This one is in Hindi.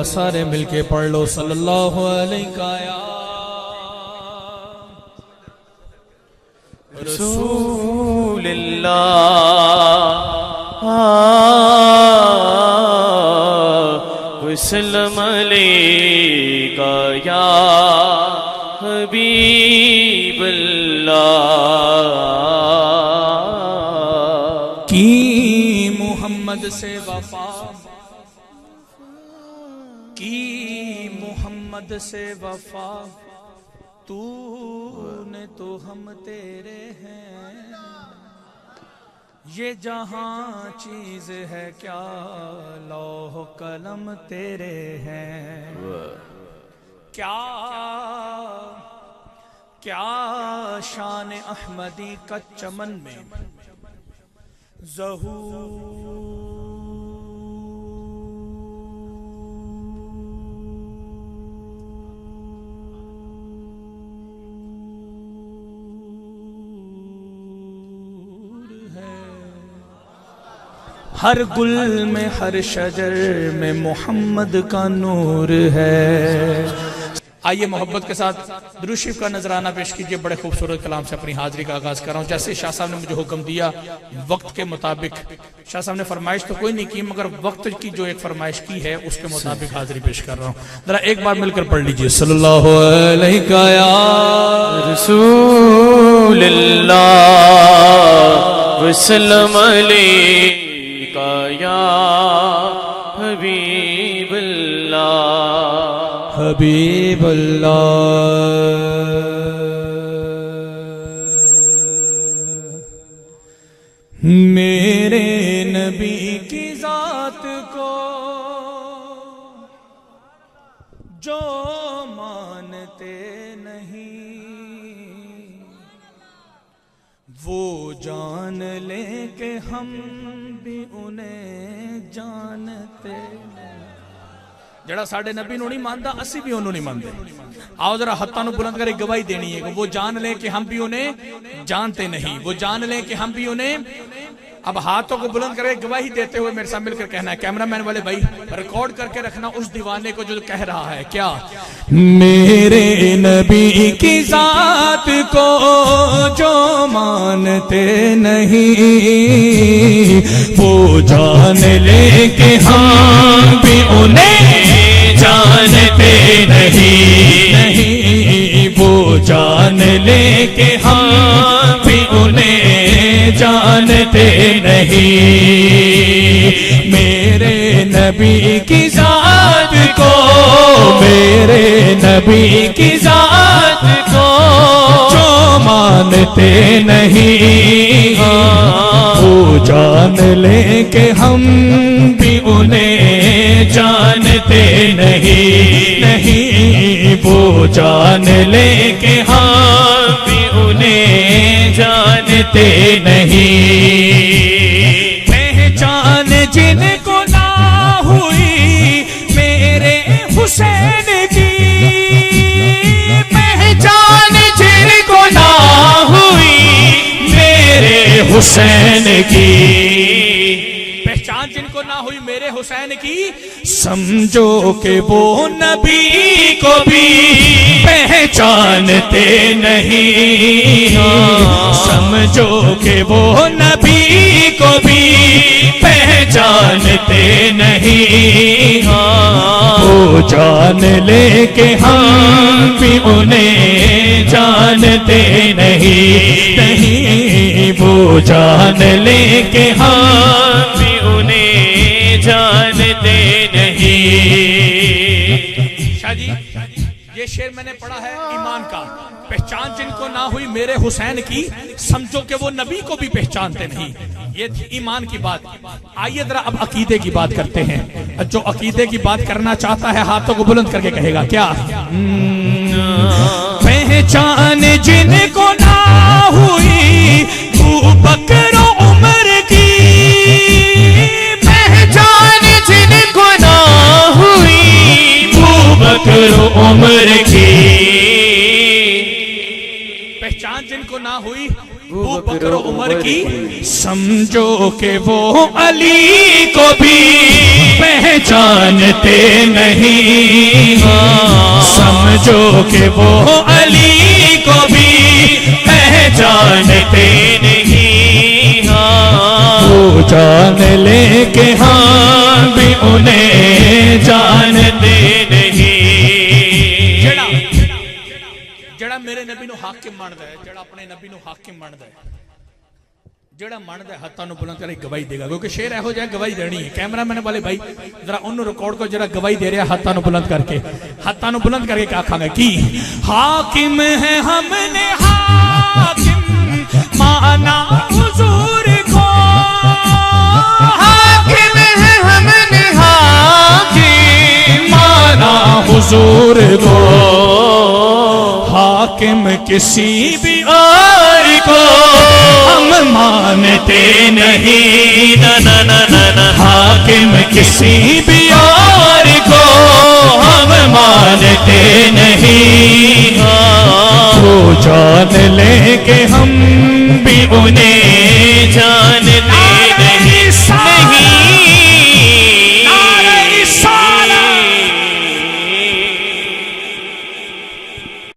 सारे मिलके पढ़ लो सल्लल्लाहु अलैहि रसूलुल्लाह वसल्लम अलैका या हबीबल्लाह। की मोहम्मद से वफा की मोहम्मद से वफा तूने तो हम तेरे हैं। ये जहां चीज है क्या लौह कलम तेरे हैं। क्या क्या शान अहमदी का चमन में हर गुल में हर शजर में मोहम्मद का नूर है। आइए मोहब्बत के साथ दुरूद शरीफ का नजराना पेश कीजिए। बड़े खूबसूरत कलाम से अपनी हाजिरी का आगाज कर रहा हूँ। जैसे शाह साहब ने मुझे हुक्म दिया वक्त के मुताबिक, शाह साहब ने फरमाइश तो कोई नहीं की मगर वक्त की जो एक फरमाइश की है उसके मुताबिक हाजिरी पेश कर रहा हूँ। जरा एक बार मिलकर पढ़ लीजिए सल्लल्लाहु अलैहि रसूलुल्लाह वसल्लम अलैका या हबीबल्लाह। हबीबल्लाह मेरे नबी की जात को जो मानते नहीं वो जान ले कि हम भी उन्हें जानते नहीं। जड़ा साडे नबी नूं नहीं मानता असी भी उन्होंने नहीं मानते। आओ जरा हत्थां नूं बुलंद करके गवाही देनी है कि वो जान ले कि हम भी उन्हें जानते नहीं। वो जान ले कि हम भी उन्हें। अब हाथों को बुलंद करके गवाही देते हुए मेरे साथ मिलकर कहना है। कैमरामैन वाले भाई रिकॉर्ड करके रखना उस दीवाने को जो कह रहा है। क्या मेरे नबी की जात को जो मानते नहीं वो जान ले कि हम भी उन्हें जानते नहीं। वो जान ले कि हम भी उन्हें जानते नहीं। मेरे नबी की जात को मेरे नबी की जात को जो मानते नहीं वो जान ले कि हम भी उन्हें जानते नहीं। वो जान ले कि हम भी उन्हें जानते नहीं। पहचान जिनको ना हुई मेरे हुसैन की पहचान जिनको ना हुई मेरे हुसैन की पहचान जिनको ना हुई मेरे हुसैन की समझो कि वो नबी को भी पहचानते नहीं। समझो कि वो नबी को भी पहचानते नहीं। वो जान ले कि हम भी उन्हें जानते नहीं। वो जान ले कि हम भी उन्हें जानते नहीं। शाह जी ये शेर मैंने पढ़ा है ईमान का। पहचान जिनको ना हुई मेरे हुसैन की समझो कि वो नबी को भी पहचानते नहीं। ये थी ईमान की बात। आइए जरा अब अकीदे की बात करते हैं। जो अकीदे की बात करना चाहता है हाथों को बुलंद करके कहेगा क्या। पहचान जिनको ना हुई अबू बकर उमर की पहचान जिनको ना हुई अबू बकर उमर की पहचान जिनको ना हुई अबू बकर उमर की समझो कि वो अली को भी पहचानते नहीं, समझो कि वो अली को भी पहचानते नहीं, वो जान ले के हम भी उन्हें जानते नहीं। ਜਿਹੜਾ ਮੇਰੇ ਨਬੀ ਨੂੰ ਹਾਕਿਮ ਮੰਨਦਾ ਹੈ, ਜਿਹੜਾ ਆਪਣੇ ਨਬੀ ਨੂੰ ਹਾਕਿਮ ਮੰਨਦਾ ਹੈ, ਜਿਹੜਾ ਮੰਨਦਾ ਹੈ ਹੱਥਾਂ ਨੂੰ ਬੁਲੰਦ ਕਰਕੇ ਗਵਾਹੀ ਦੇਗਾ, ਕਿਉਂਕਿ ਸ਼ੇਰ ਇਹੋ ਜਿਹਾ ਗਵਾਹੀ ਦੇਣੀ ਹੈ। ਕੈਮਰਾਮੈਨ ਵਾਲੇ ਭਾਈ ਜਰਾ ਉਹਨੂੰ ਰਿਕਾਰਡ ਕਰੋ, ਜਿਹੜਾ ਗਵਾਹੀ ਦੇ ਰਿਹਾ ਹੱਥਾਂ ਨੂੰ ਬੁਲੰਦ ਕਰਕੇ, ਹੱਥਾਂ ਨੂੰ ਬੁਲੰਦ ਕਰਕੇ ਆਖਾਂਗੇ ਕੀ ਹਾਕਿਮ ਹੈ ਹਮਨੇ हाकिम माना हुजूर को, हाकिम है हमने हाकिम माना हुजूर को, हाकिम किसी भी और को हम मानते नहीं, हाकिम किसी भी और को हम मानते नहीं, वो जान ले के हम भी उन्हें